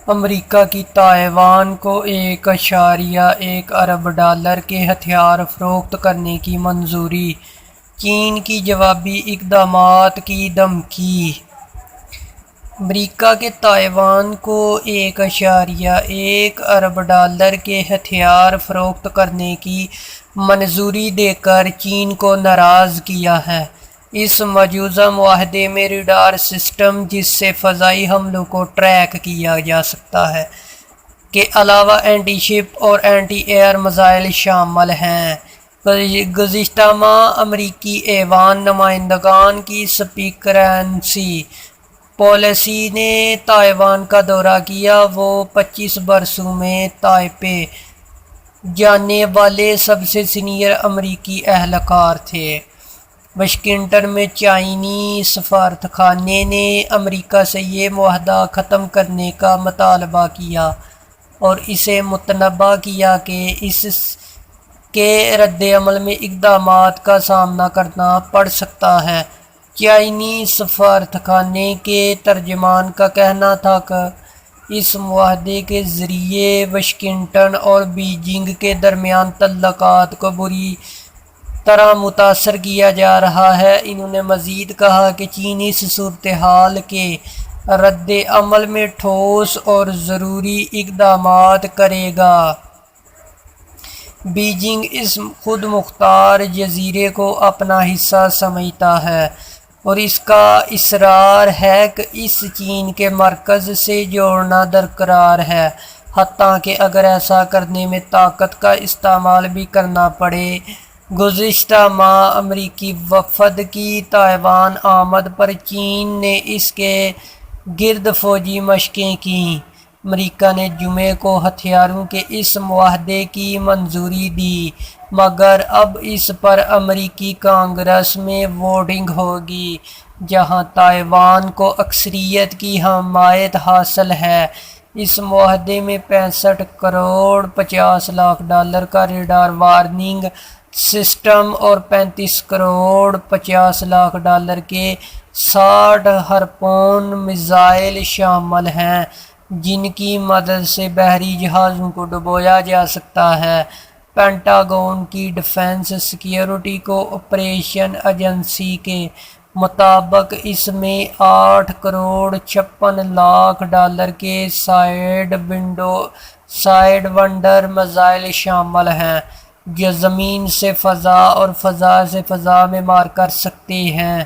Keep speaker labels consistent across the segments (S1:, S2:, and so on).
S1: امریکہ کی تائیوان کو 1.1 ارب ڈالر کے ہتھیار فروخت کرنے کی منظوری، چین کی جوابی اقدامات کی دھمکی۔ امریکہ کے تائیوان کو 1.1 ارب ڈالر کے ہتھیار فروخت کرنے کی منظوری دے کر چین کو ناراض کیا ہے۔ اس مجوزہ معاہدے میں ریڈار سسٹم، جس سے فضائی حملوں کو ٹریک کیا جا سکتا ہے، کے علاوہ اینٹی شپ اور اینٹی ایئر میزائل شامل ہیں۔ گزشتہ ماہ امریکی ایوان نمائندگان کی اسپیکر نینسی پیلوسی نے تائیوان کا دورہ کیا۔ وہ 25 برسوں میں تائپے جانے والے سب سے سینئر امریکی اہلکار تھے۔ واشنگٹن میں چینی سفارتخانے نے امریکہ سے یہ معاہدہ ختم کرنے کا مطالبہ کیا اور اسے متنبہ کیا کہ اس کے ردعمل میں اقدامات کا سامنا کرنا پڑ سکتا ہے۔ چینی سفارتخانے کے ترجمان کا کہنا تھا کہ اس معاہدے کے ذریعے واشنگٹن اور بیجنگ کے درمیان تعلقات کو بری طرح متاثر کیا جا رہا ہے۔ انہوں نے مزید کہا کہ چین اس صورتحال کے رد عمل میں ٹھوس اور ضروری اقدامات کرے گا۔ بیجنگ اس خود مختار جزیرے کو اپنا حصہ سمجھتا ہے اور اس کا اصرار ہے کہ اسے چین کے مرکز سے جوڑنا درکار ہے، حتیٰ کہ اگر ایسا کرنے میں طاقت کا استعمال بھی کرنا پڑے۔ گزشتہ ماہ امریکی وفد کی تائیوان آمد پر چین نے اس کے گرد فوجی مشقیں کیں۔ امریکہ نے جمعے کو ہتھیاروں کے اس معاہدے کی منظوری دی، مگر اب اس پر امریکی کانگریس میں ووٹنگ ہوگی، جہاں تائیوان کو اکثریت کی حمایت حاصل ہے۔ اس معاہدے میں 65 کروڑ 50 لاکھ ڈالر کا ریڈار وارننگ سسٹم اور 35 کروڑ 50 لاکھ ڈالر کے 60 ہارپون میزائل شامل ہیں، جن کی مدد سے بحری جہازوں کو ڈبویا جا سکتا ہے۔ پینٹاگون کی ڈیفنس سیکیورٹی کو آپریشن ایجنسی کے مطابق اس میں 8 کروڑ 56 لاکھ ڈالر کے سائیڈ ونڈر میزائل شامل ہیں، جو زمین سے فضا اور فضا سے فضا میں مار کر سکتے ہیں۔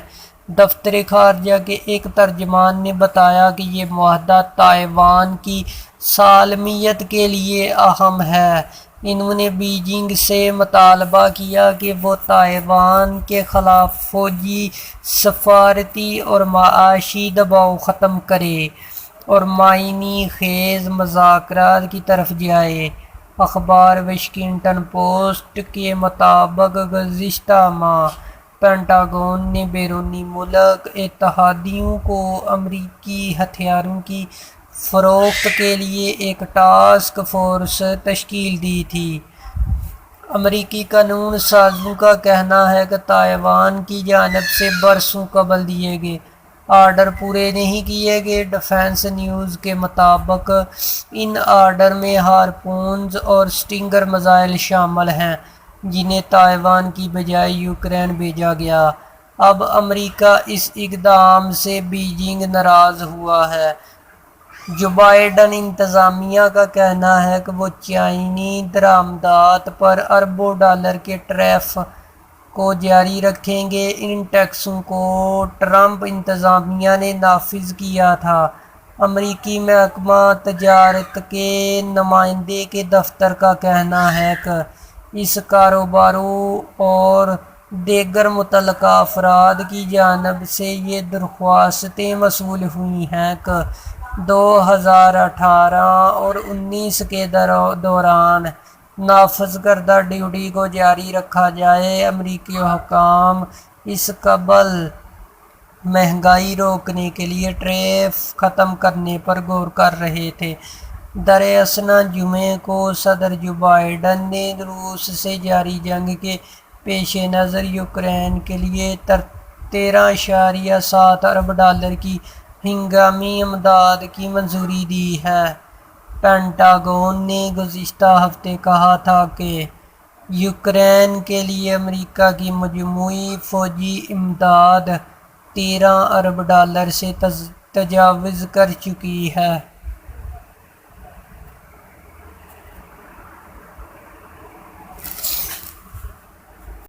S1: دفتر خارجہ کے ایک ترجمان نے بتایا کہ یہ معاہدہ تائیوان کی سالمیت کے لیے اہم ہے۔ انہوں نے بیجنگ سے مطالبہ کیا کہ وہ تائیوان کے خلاف فوجی، سفارتی اور معاشی دباؤ ختم کرے اور معنی خیز مذاکرات کی طرف جائے۔ اخبار واشنگٹن پوسٹ کے مطابق گزشتہ ماہ پینٹاگون نے بیرونی ملک اتحادیوں کو امریکی ہتھیاروں کی فروخت کے لیے ایک ٹاسک فورس تشکیل دی تھی۔ امریکی قانون سازوں کا کہنا ہے کہ تائیوان کی جانب سے برسوں قبل دیے گئے آرڈر پورے نہیں کیے گئے۔ ڈیفنس نیوز کے مطابق ان آرڈر میں ہارپونز اور سٹنگر میزائل شامل ہیں، جنہیں تائیوان کی بجائے یوکرین بھیجا گیا۔ اب امریکہ اس اقدام سے بیجنگ ناراض ہوا ہے۔ جو بائیڈن انتظامیہ کا کہنا ہے کہ وہ چینی درآمدات پر اربوں ڈالر کے ٹیرف کو جاری رکھیں گے۔ ان ٹیکسوں کو ٹرمپ انتظامیہ نے نافذ کیا تھا۔ امریکی محکمہ تجارت کے نمائندے کے دفتر کا کہنا ہے کہ اس کاروباروں اور دیگر متعلقہ افراد کی جانب سے یہ درخواستیں موصول ہوئی ہیں کہ 2018 اور 19 کے دوران نافذ کردہ ڈیوٹی کو جاری رکھا جائے۔ امریکی حکام اس قبل مہنگائی روکنے کے لیے ٹیرف ختم کرنے پر غور کر رہے تھے۔ دراصل جمعے کو صدر جو بائیڈن نے روس سے جاری جنگ کے پیش نظر یوکرین کے لیے 13.7 ارب ڈالر کی ہنگامی امداد کی منظوری دی ہے۔ پینٹاگون نے گزشتہ ہفتے کہا تھا کہ یوکرین کے لیے امریکہ کی مجموعی فوجی امداد $13 ارب سے تجاوز کر چکی ہے۔